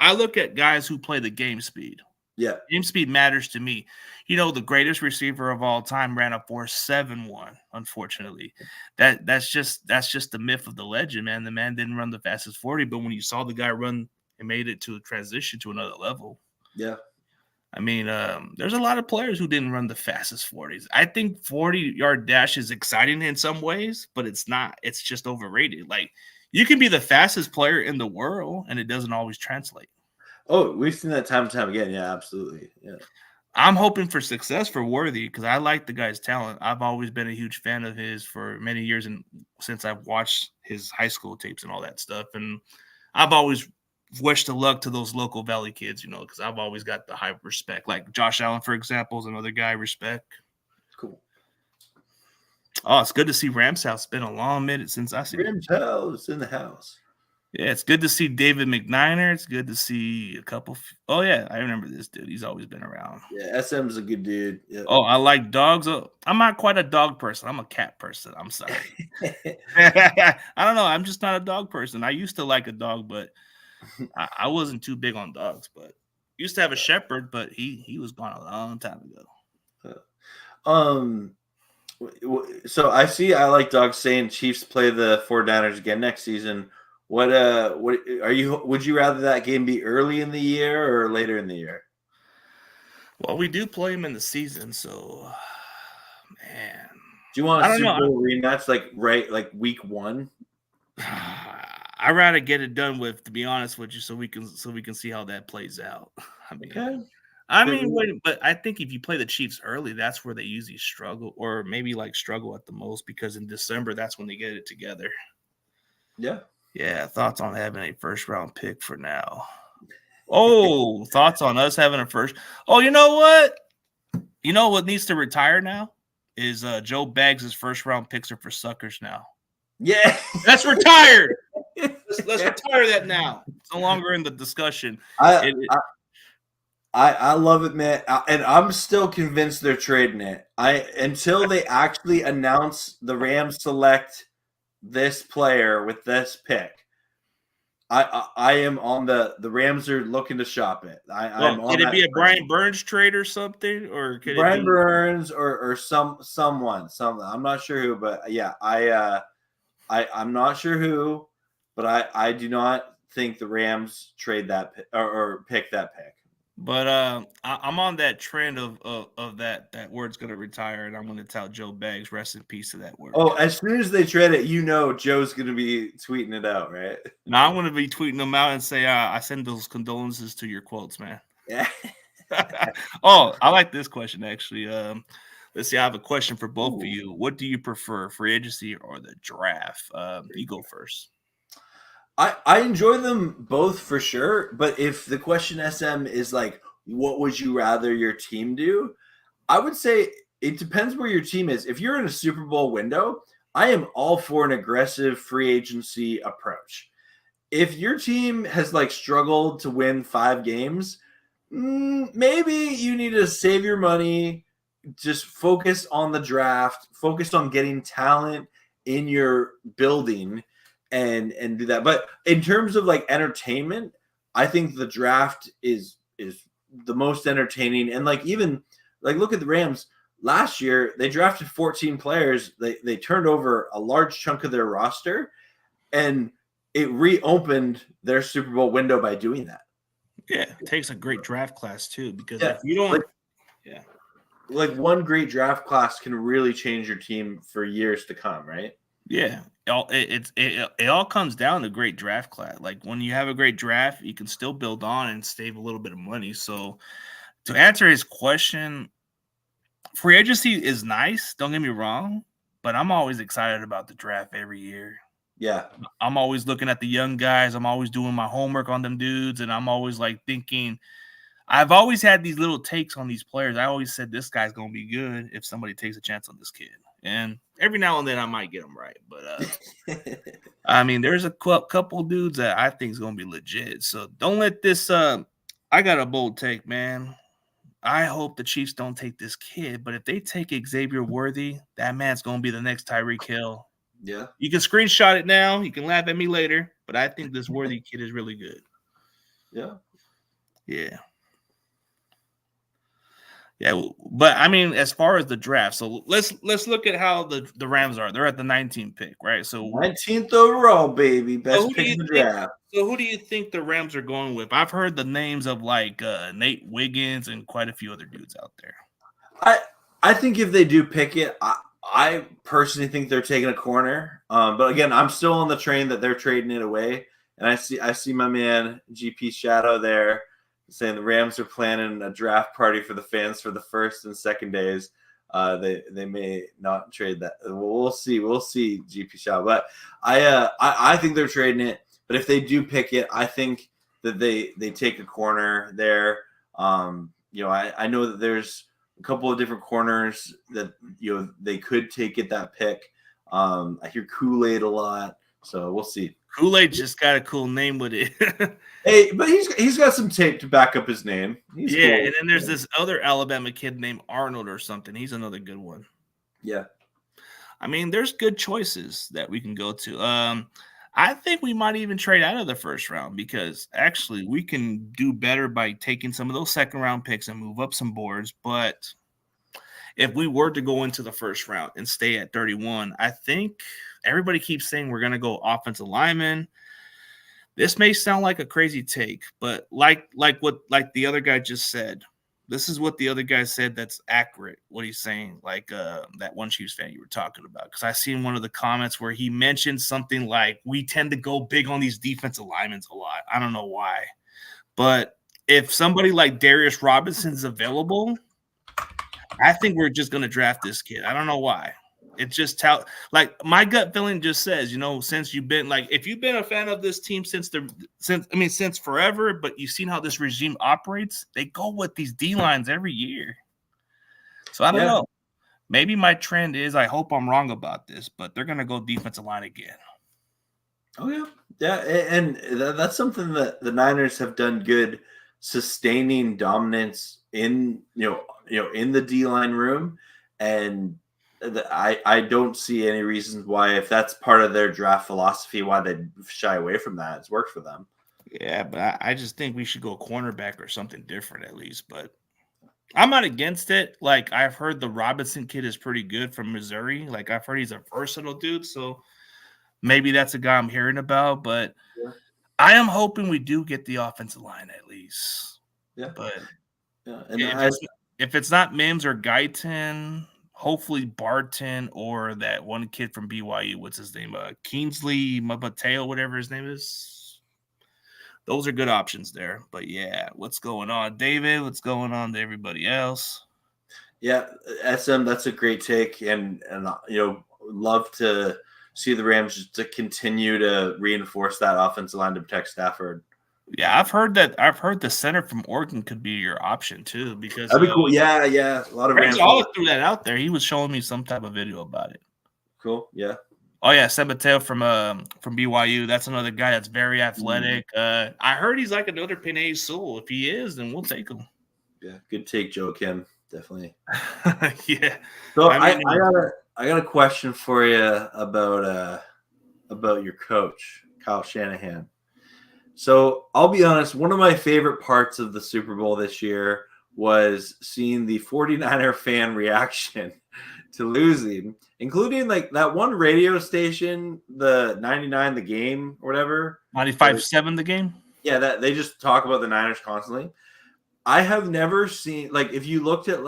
I look at guys who play the game speed. Yeah. Game speed matters to me. The greatest receiver of all time ran a 4.71, unfortunately. That's just the myth of the legend, man. The man didn't run the fastest 40, but when you saw the guy run and made it to a transition to another level. Yeah. I mean, there's a lot of players who didn't run the fastest 40s. I think 40-yard dash is exciting in some ways, but it's not. It's just overrated. Like, you can be the fastest player in the world, and it doesn't always translate. Oh, we've seen that time and time again. Yeah, absolutely. Yeah. I'm hoping for success for Worthy because I like the guy's talent. I've always been a huge fan of his for many years, and since I've watched his high school tapes and all that stuff. And I've always wish the luck to those local Valley kids, because I've always got the high respect. Like Josh Allen, for example, is another guy I respect. Cool. Oh, it's good to see Rams House. It's been a long minute since I seen Rams House in the house. Yeah, it's good to see David McNiner. It's good to see a couple. Oh, yeah, I remember this dude. He's always been around. Yeah, SM's a good dude. Yeah. Oh, I like dogs. Oh, I'm not quite a dog person. I'm a cat person. I'm sorry. I don't know. I'm just not a dog person. I used to like a dog, but I wasn't too big on dogs. But used to have a shepherd, but he was gone a long time ago. So I like dogs saying Chiefs play the 49ers again next season. What are you? Would you rather that game be early in the year or later in the year? Well, we do play them in the season, so man. Do you want a Super Bowl rematch like week 1? I'd rather get it done with, to be honest with you, so we can see how that plays out. But I think if you play the Chiefs early, that's where they usually struggle, or maybe struggle at the most, because in December that's when they get it together. Yeah. Yeah, thoughts on having a first-round pick for now? Oh, thoughts on us having a first? Oh, you know what? You know what needs to retire now is Joe Baggs' first-round picks are for suckers now. Yeah, that's retired. Let's retire that now. It's no longer in the discussion. I love it, man, and I'm still convinced they're trading it. Until they actually announce the Rams select this player with this pick, I am on the Rams are looking to shop it. Could it be a Brian Burns trade or something, or could Brian Burns or someone? I'm not sure who, but yeah, I'm not sure who, but I do not think the Rams trade that pick or pick that pick. But I'm on that trend of that word's going to retire, and I'm going to tell Joe Baggs, rest in peace to that word. Oh, as soon as they trade it, Joe's going to be tweeting it out, right? Now I'm going to be tweeting them out and say, I send those condolences to your quotes, man. Yeah. Oh, I like this question, actually. Let's see. I have a question for both of you. What do you prefer, free agency or the draft? You go first. I enjoy them both for sure, but if the question, SM, is what would you rather your team do? I would say it depends where your team is. If you're in a Super Bowl window, I am all for an aggressive free agency approach. If your team has struggled to win 5 games, maybe you need to save your money, just focus on the draft, focus on getting talent in your building, and do that. But in terms of entertainment, I think the draft is the most entertaining. And even look at the Rams last year. They drafted 14 players. They turned over a large chunk of their roster, and it reopened their Super Bowl window by doing that. Yeah, it takes a great draft class too, because if you don't, one great draft class can really change your team for years to come, right? Yeah. It all comes down to great draft class. Like when you have a great draft, you can still build on and save a little bit of money. So to answer his question, free agency is nice. Don't get me wrong, but I'm always excited about the draft every year. Yeah. I'm always looking at the young guys. I'm always doing my homework on them dudes, and I'm always like thinking. I've always had these little takes on these players. I always said this guy's gonna be good if somebody takes a chance on this kid, and every now and then I might get them right. But I mean, there's a couple dudes that I think is gonna be legit. So don't let this. I got a bold take, man. I hope the Chiefs don't take this kid, but if they take Xavier Worthy, that man's gonna be the next Tyreek Hill. Yeah. You can screenshot it now. You can laugh at me later, but I think this Worthy kid is really good. Yeah. Yeah. Yeah, but I mean, as far as the draft, so let's look at how the Rams are. They're at the 19th pick, right? So 19th overall, baby, best who pick in the think, draft. so who do you think the Rams are going with? I've heard the names of like Nate Wiggins and quite a few other dudes out there. I think if they do pick it, I personally think they're taking a corner. But again, I'm still on the train that they're trading it away, and I see my man GP Shadow there saying the Rams are planning a draft party for the fans for the first and second days. They may not trade that. We'll see. We'll see, GP Shadow. But I think they're trading it. But if they do pick it, I think that they take a corner there. I know that there's a couple of different corners that they could take it that pick. I hear Kool-Aid a lot, so we'll see. Kool-Aid just got a cool name with it. Hey, but he's got some tape to back up his name. He's cool. And then there's this other Alabama kid named Arnold or something. He's another good one. Yeah. I mean, there's good choices that we can go to. I think we might even trade out of the first round because actually we can do better by taking some of those second round picks and move up some boards. But if we were to go into the first round and stay at 31, I think everybody keeps saying we're going to go offensive lineman. This may sound like a crazy take, but like the other guy just said, this is what the other guy said that's accurate, what he's saying, like that one Chiefs fan you were talking about. Because I seen one of the comments where he mentioned something like, we tend to go big on these defensive linemen a lot. I don't know why. But if somebody like Darius Robinson's available, I think we're just going to draft this kid. I don't know why. It's just like my gut feeling just says, since you've been like, if you've been a fan of this team since forever, but you've seen how this regime operates, they go with these D lines every year. So I don't know. Maybe my trend is, I hope I'm wrong about this, but they're going to go defensive line again. Oh yeah. Yeah. And that's something that the Niners have done good, sustaining dominance in the D line room. And I don't see any reasons why, if that's part of their draft philosophy, why they'd shy away from that. It's worked for them. Yeah, but I just think we should go cornerback or something different at least. But I'm not against it. Like, I've heard the Robinson kid is pretty good from Missouri. Like, I've heard he's a versatile dude. So maybe that's a guy I'm hearing about. But I am hoping we do get the offensive line at least. Yeah. But And if it's not Mims or Guyton, hopefully Barton or that one kid from BYU, what's his name? Kingsley Mateo, whatever his name is. Those are good options there. But yeah, what's going on, David? What's going on to everybody else? Yeah, SM, that's a great take, and love to see the Rams to continue to reinforce that offensive line to protect Stafford. Yeah, I've heard the center from Oregon could be your option too, because that'd be cool. Yeah, a lot of Rams all threw that out there. He was showing me some type of video about it. Cool. Yeah. Oh yeah, Sabateo from BYU. That's another guy that's very athletic. I heard he's like another Penei Sewell. If he is, then we'll take him. Yeah, good take, Joe Kim. Definitely. Yeah. So I got a question for you about your coach, Kyle Shanahan. So I'll be honest, one of my favorite parts of the Super Bowl this year was seeing the 49er fan reaction to losing, including like that one radio station, the 99 The Game or whatever. 95.7 The Game? Yeah, that they just talk about the Niners constantly. I have never seen, like, if you looked at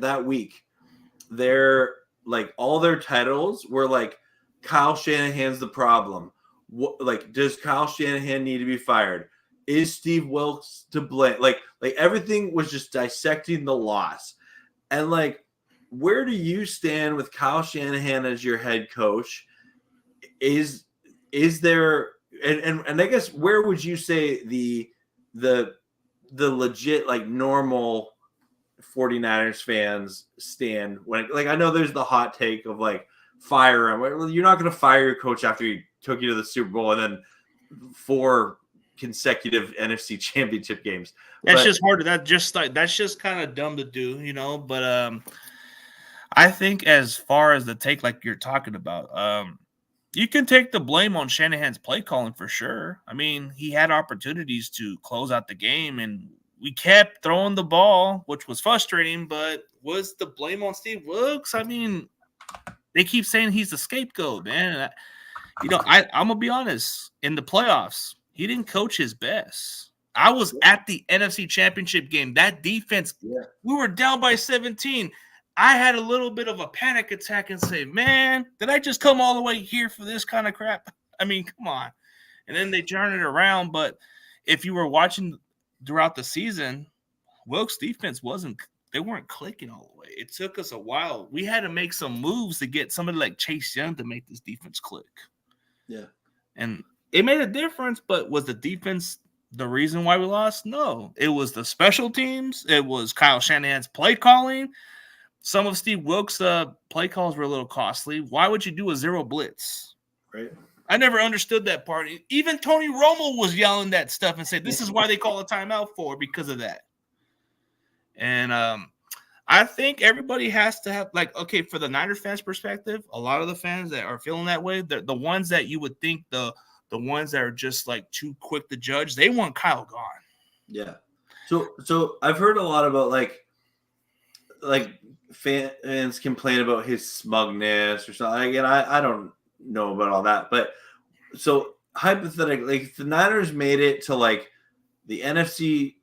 that week, their like all their titles were like Kyle Shanahan's the problem. What, does Kyle Shanahan need to be fired? Is Steve Wilks to blame? Like everything was just dissecting the loss. And where do you stand with Kyle Shanahan as your head coach? Is there and I guess where would you say the legit normal 49ers fans stand when I know there's the hot take of fire him. Well, you're not going to fire your coach after he took you to the Super Bowl and then 4 consecutive NFC Championship games. That's just hard. That's just kind of dumb to do, But I think as far as the take you're talking about, you can take the blame on Shanahan's play calling for sure. I mean, he had opportunities to close out the game, and we kept throwing the ball, which was frustrating. But was the blame on Steve Wilks? I mean, they keep saying he's the scapegoat, man. I'm going to be honest. In the playoffs, he didn't coach his best. I was at the NFC Championship game. That defense, we were down by 17. I had a little bit of a panic attack and say, man, did I just come all the way here for this kind of crap? I mean, come on. And then they turn it around. But if you were watching throughout the season, Wilkes' defense they weren't clicking all the way. It took us a while. We had to make some moves to get somebody like Chase Young to make this defense click. Yeah. And it made a difference, but was the defense the reason why we lost? No. It was the special teams. It was Kyle Shanahan's play calling. Some of Steve Wilks' play calls were a little costly. Why would you do a 0 blitz? Right. I never understood that part. Even Tony Romo was yelling that stuff and said, this is why they call a timeout because of that. And I think everybody has to have, for the Niner fans' perspective, a lot of the fans that are feeling that way, the ones that you would think the ones that are just too quick to judge, they want Kyle gone. Yeah. So I've heard a lot about fans complain about his smugness or something. Again, I don't know about all that, but so hypothetically, if the Niners made it to the NFC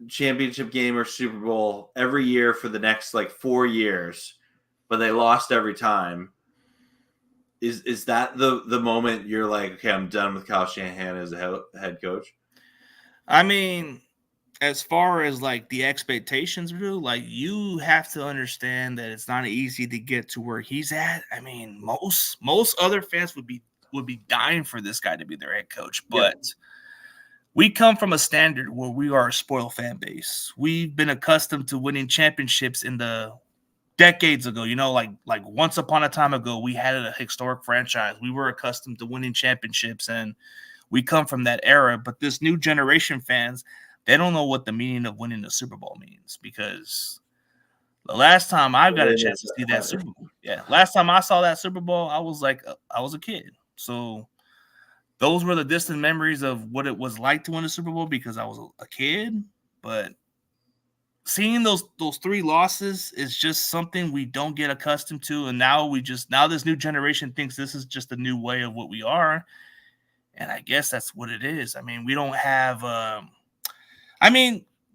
Championship game or Super Bowl every year for the next 4 years, but they lost every time, is that the moment you're okay, I'm done with Kyle Shanahan as a head coach? I mean, as far as the expectations do, you have to understand that it's not easy to get to where he's at. I mean, most other fans would be dying for this guy to be their head coach, but we come from a standard where we are a spoiled fan base. We've been accustomed to winning championships in the decades ago. Like once upon a time ago, we had a historic franchise. We were accustomed to winning championships, and we come from that era. But this new generation fans, they don't know what the meaning of winning the Super Bowl means, because the last time I got a chance to see that Super Bowl, last time I saw that Super Bowl, I was a kid. So those were the distant memories of what it was like to win a Super Bowl because I was a kid. But seeing those 3 losses is just something we don't get accustomed to. And now this new generation thinks this is just a new way of what we are. And I guess that's what it is. I mean, we don't have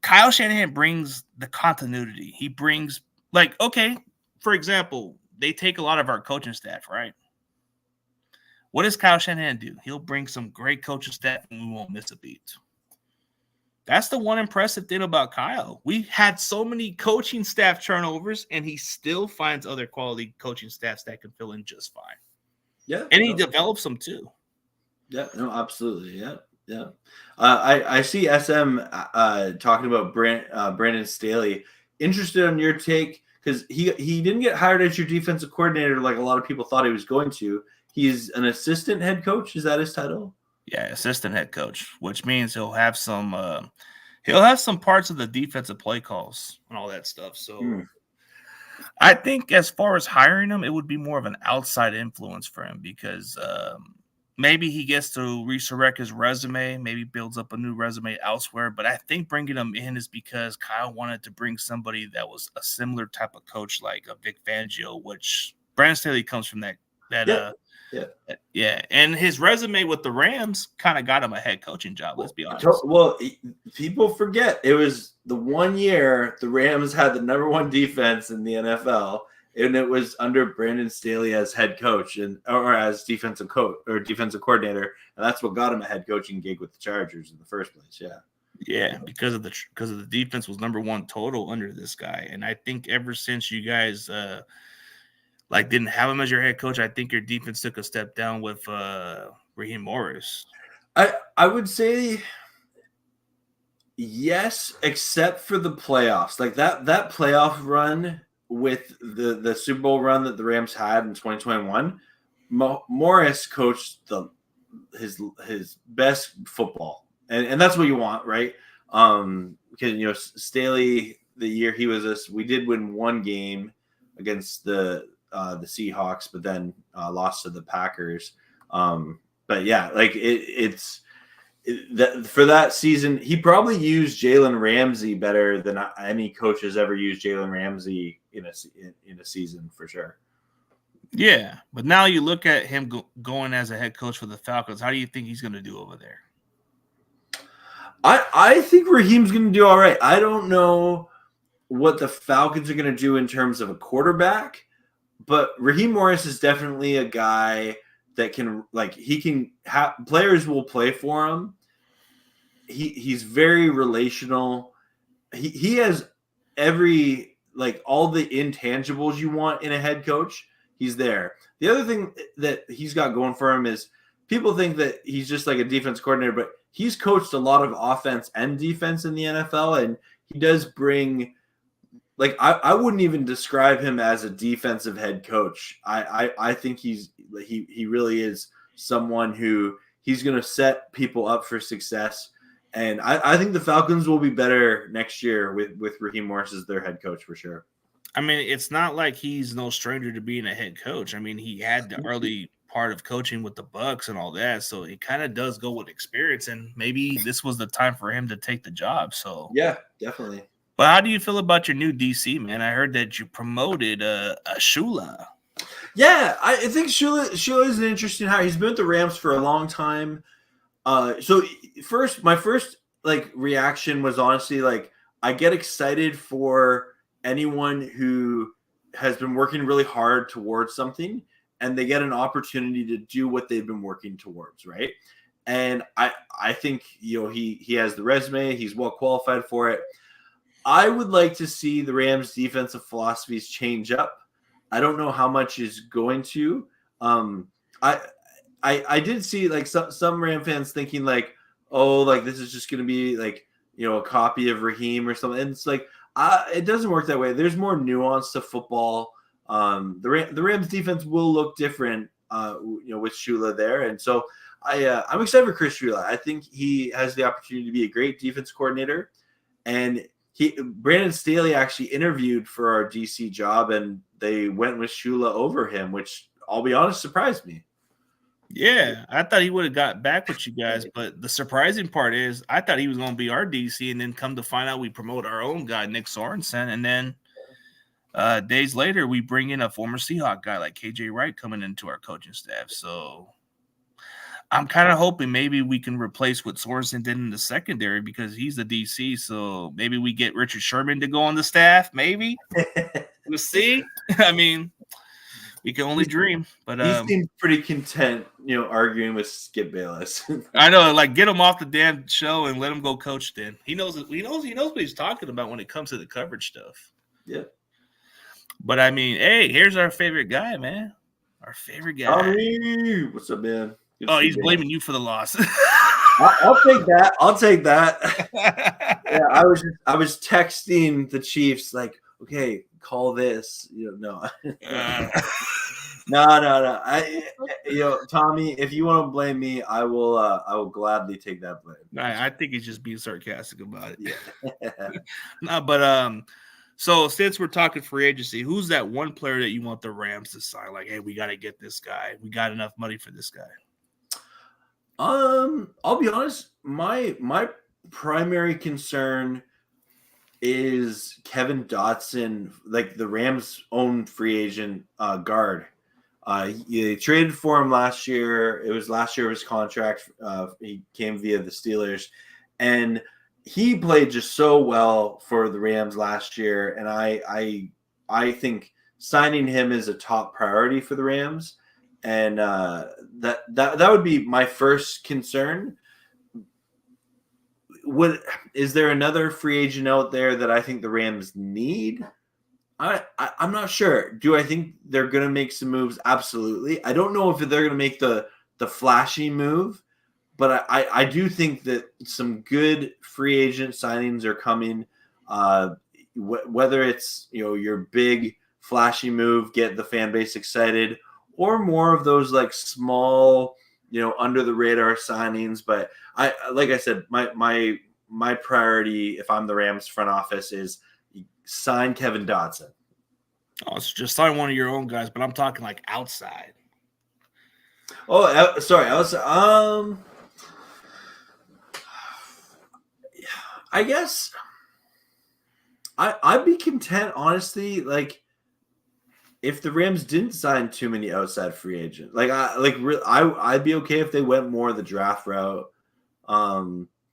Kyle Shanahan brings the continuity. He brings for example, they take a lot of our coaching staff, right? What does Kyle Shanahan do? He'll bring some great coaching staff and we won't miss a beat. That's the one impressive thing about Kyle. We had so many coaching staff turnovers, and he still finds other quality coaching staffs that can fill in just fine. Yeah. And he develops them too. Yeah, no, absolutely. Yeah. Yeah. I see SM talking about Brandon Staley. Interested on your take, because he didn't get hired as your defensive coordinator like a lot of people thought he was going to. He's an assistant head coach. Is that his title? Yeah, assistant head coach, which means he'll have some parts of the defensive play calls and all that stuff. So I think as far as hiring him, it would be more of an outside influence for him, because maybe he gets to resurrect his resume, maybe builds up a new resume elsewhere. But I think bringing him in is because Kyle wanted to bring somebody that was a similar type of coach, like a Vic Fangio, which Brandon Staley comes from that. Yeah. And his resume with the Rams kind of got him a head coaching job. Let's be honest. Well, people forget it was the one year the Rams had the #1 defense in the NFL, and it was under Brandon Staley as head coach or as defensive coach or defensive coordinator, and that's what got him a head coaching gig with the Chargers in the first place. Yeah. Yeah, because of the defense was number one total under this guy, and I think ever since you guys didn't have him as your head coach, I think your defense took a step down with Raheem Morris. I would say yes, except for the playoffs. Like that playoff run with the Super Bowl run that the Rams had in 2021, Morris coached his best football, and that's what you want, right? Because Staley, the year he was this, we did win one game against the Seahawks, but then lost to the Packers. But yeah, like for that season, he probably used Jalen Ramsey better than any coach has ever used Jalen Ramsey in a season for sure. Yeah, but now you look at him going as a head coach for the Falcons. How do you think he's going to do over there? I think Raheem's going to do all right. I don't know what the Falcons are going to do in terms of a quarterback, but Raheem Morris is definitely a guy that can, like, he can have players will play for him. He's very relational. He has all the intangibles you want in a head coach. He's there. The other thing that he's got going for him is people think that he's just like a defense coordinator, but he's coached a lot of offense and defense in the NFL, and he does bring, like, I wouldn't even describe him as a defensive head coach. I think he really is someone who he's going to set people up for success. And I think the Falcons will be better next year with Raheem Morris as their head coach for sure. I mean, it's not like he's no stranger to being a head coach. I mean, he had the early part of coaching with the Bucs and all that, so it kind of does go with experience. And maybe this was the time for him to take the job. So yeah, definitely. But how do you feel about your new DC, man? I heard that you promoted Shula. Yeah, I think Shula is an interesting hire. He's been with the Rams for a long time. So my first reaction was honestly I get excited for anyone who has been working really hard towards something and they get an opportunity to do what they've been working towards, right? And I think he has the resume, he's well qualified for it. I would like to see the Rams defensive philosophies change up. I don't know how much is going to. I did see some Ram fans thinking this is just going to be a copy of Raheem or something. And it's it doesn't work that way. There's more nuance to football. The Rams defense will look different, with Shula there. And so I'm excited for Chris Shula. I think he has the opportunity to be a great defense coordinator. And Brandon Staley actually interviewed for our DC job, and they went with Shula over him, which I'll be honest, surprised me. Yeah, I thought he would have got back with you guys, but the surprising part is I thought he was going to be our DC, and then come to find out we promote our own guy, Nick Sorensen, and then days later we bring in a former Seahawk guy like KJ Wright coming into our coaching staff. So I'm kind of hoping maybe we can replace what Sorensen did in the secondary because he's the DC. So maybe we get Richard Sherman to go on the staff. Maybe we'll see. I mean, we can only dream. But he seems pretty content, arguing with Skip Bayless. I know, get him off the damn show and let him go coach. Then he knows what he's talking about when it comes to the coverage stuff. Yeah. But I mean, hey, here's our favorite guy, man. Our favorite guy. Tommy, what's up, man? He's blaming you for the loss. I'll take that. Yeah, I was texting the Chiefs okay, call this. No. No. Tommy, if you want to blame me, I will gladly take that blame. I think he's just being sarcastic about it. Yeah. No, but so since we're talking free agency, who's that one player that you want the Rams to sign? Hey, we got to get this guy. We got enough money for this guy. I'll be honest. My primary concern is Kevin Dotson, the Rams' own free agent guard. They traded for him last year. It was last year of his contract. He came via the Steelers, and he played just so well for the Rams last year. And I think signing him is a top priority for the Rams, and that would be my first concern. Is there another free agent out there that I think the Rams need? I'm not sure. Do I think they're going to make some moves? Absolutely. I don't know if they're going to make the flashy move, but I do think that some good free agent signings are coming. Whether it's your big flashy move, get the fan base excited, or more of those like small under the radar signings. But like I said, my priority if I'm the Rams front office is sign Kevin Dotson. Oh, it's just sign one of your own guys, but I'm talking like outside. Oh, sorry. I guess I'd be content, honestly. Like, if the Rams didn't sign too many outside free agents, I'd be okay if they went more the draft route. I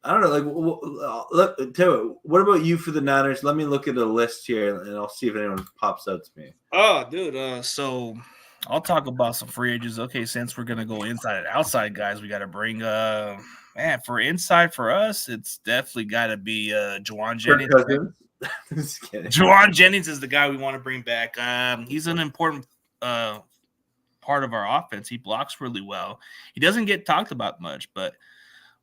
don't know. Tell what about you for the Niners? Let me look at a list here, and I'll see if anyone pops out to me. Oh, dude. So I'll talk about some free agents. Okay, since we're gonna go inside and outside guys, we got to bring man for inside for us. It's definitely got to be Juwan Jennings. Juwan Jennings is the guy we want to bring back. He's an important part of our offense. He blocks really well. He doesn't get talked about much, but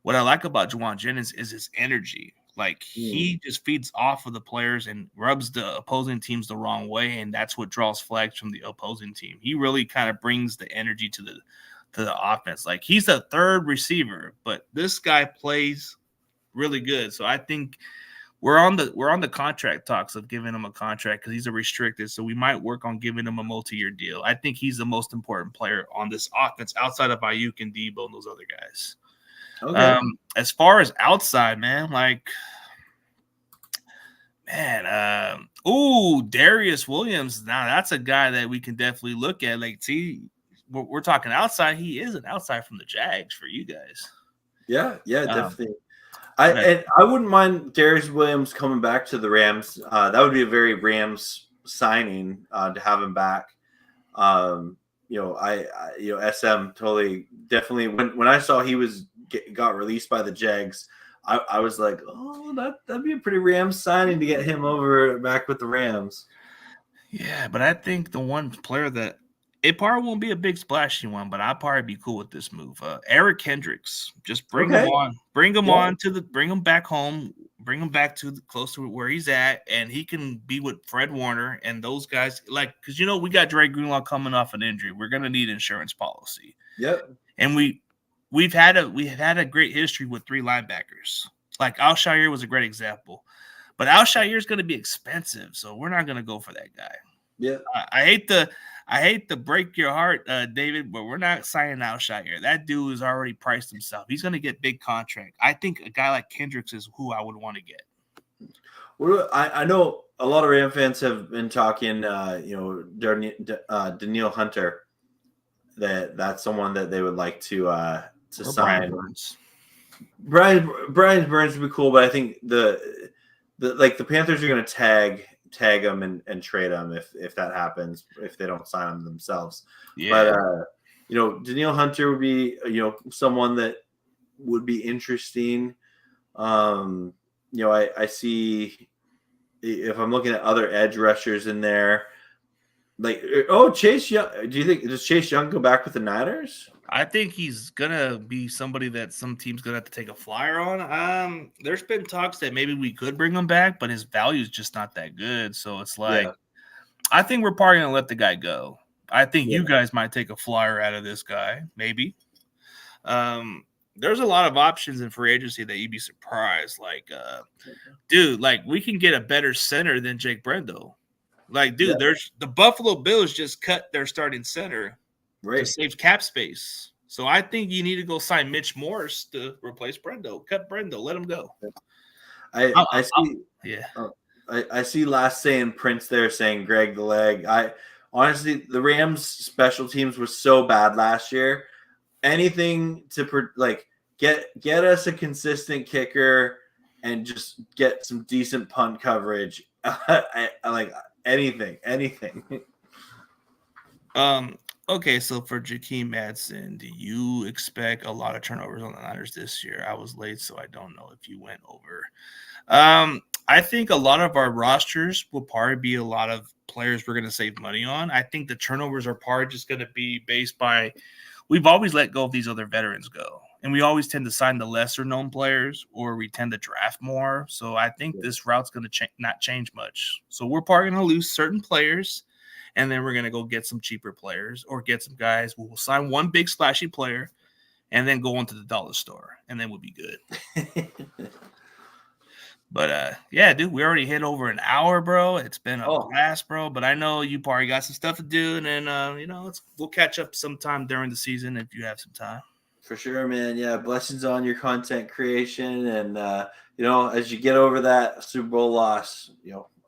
what I like about Juwan Jennings is his energy. Like, he just feeds off of the players and rubs the opposing teams the wrong way, and that's what draws flags from the opposing team. He really kind of brings the energy to the offense. Like, he's the third receiver, but this guy plays really good. So I think we're on the contract talks of giving him a contract because he's a restricted. So we might work on giving him a multi-year deal. I think he's the most important player on this offense outside of Ayuk and Debo and those other guys. Okay. As far as outside, man, Darius Williams. Now that's a guy that we can definitely look at. Like, see, we're talking outside. He is an outside from the Jags for you guys. Yeah, definitely. I wouldn't mind Darius Williams coming back to the Rams. That would be a very Rams signing to have him back. SM totally definitely when I saw he got released by the Jags, I was like, oh, that'd be a pretty Rams signing to get him over back with the Rams. Yeah, but I think the one player that it probably won't be a big splashy one, but I'd probably be cool with this move. Eric Kendricks, just bring him on, bring him back home, bring him back to close to where he's at, and he can be with Fred Warner and those guys. Like, because we got Dre Greenlaw coming off an injury, we're gonna need insurance policy. Yep, and we've had a great history with three linebackers. Like, Alshire was a great example, but Alshire is going to be expensive, so we're not going to go for that guy. Yeah, I hate to break your heart, David, but we're not signing Alshire. That dude has already priced himself. He's going to get big contract. I think a guy like Kendricks is who I would want to get. Well, I know a lot of Ram fans have been talking. Danielle Hunter. That's someone that they would like to sign. Brian Burns would be cool, but I think the Panthers are going to tag him and trade him if that happens, if they don't sign him themselves. Yeah. But Danielle Hunter would be someone that would be interesting. I see if I'm looking at other edge rushers in there. Chase Young. Does Chase Young go back with the Niners? I think he's gonna be somebody that some team's gonna have to take a flyer on. There's been talks that maybe we could bring him back, but his value is just not that good. So it's like, I think we're probably gonna let the guy go. I think you guys might take a flyer out of this guy, maybe. There's a lot of options in free agency that you'd be surprised. We can get a better center than Jake Brendel. There's the Buffalo Bills just cut their starting center to save cap space. So I think you need to go sign Mitch Morse to replace Brendel. Cut Brendel, let him go. I see last saying Prince there saying Greg the leg. Honestly, the Rams special teams was so bad last year. Anything to get us a consistent kicker and just get some decent punt coverage. Anything. Okay, so for Jakeem Madsen, do you expect a lot of turnovers on the Niners this year? I was late, so I don't know if you went over. I think a lot of our rosters will probably be a lot of players we're going to save money on. I think the turnovers are probably just going to be based by we've always let go of these other veterans go. And we always tend to sign the lesser known players or we tend to draft more. So I think this route's going to not change much. So we're probably going to lose certain players and then we're going to go get some cheaper players or get some guys who will sign one big splashy player and then go into the dollar store and then we'll be good. But yeah, dude, we already hit over an hour, bro. It's been a blast, bro. But I know you probably got some stuff to do, and then we'll catch up sometime during the season if you have some time. For sure, man. Yeah, blessings on your content creation, and as you get over that Super Bowl loss,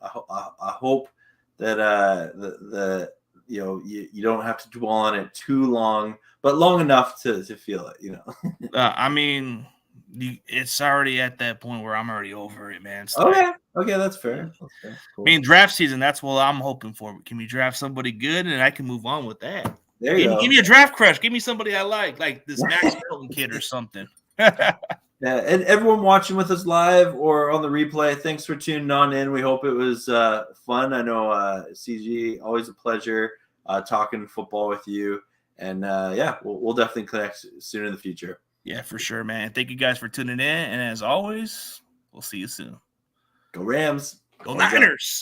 I hope that you don't have to dwell on it too long, but long enough to feel it. I mean. It's already at that point where I'm already over it, man. Okay, that's fair. Cool. I mean, draft season, that's what I'm hoping for. Can we draft somebody good and I can move on with that? There you go. Give me a draft crush. Give me somebody I like this Max Melton kid or something. Yeah, and everyone watching with us live or on the replay, thanks for tuning on in. We hope it was fun. I know, CG, always a pleasure talking football with you. And we'll definitely connect soon in the future. Yeah, for sure, man. Thank you guys for tuning in. And as always, we'll see you soon. Go Rams. Go Niners.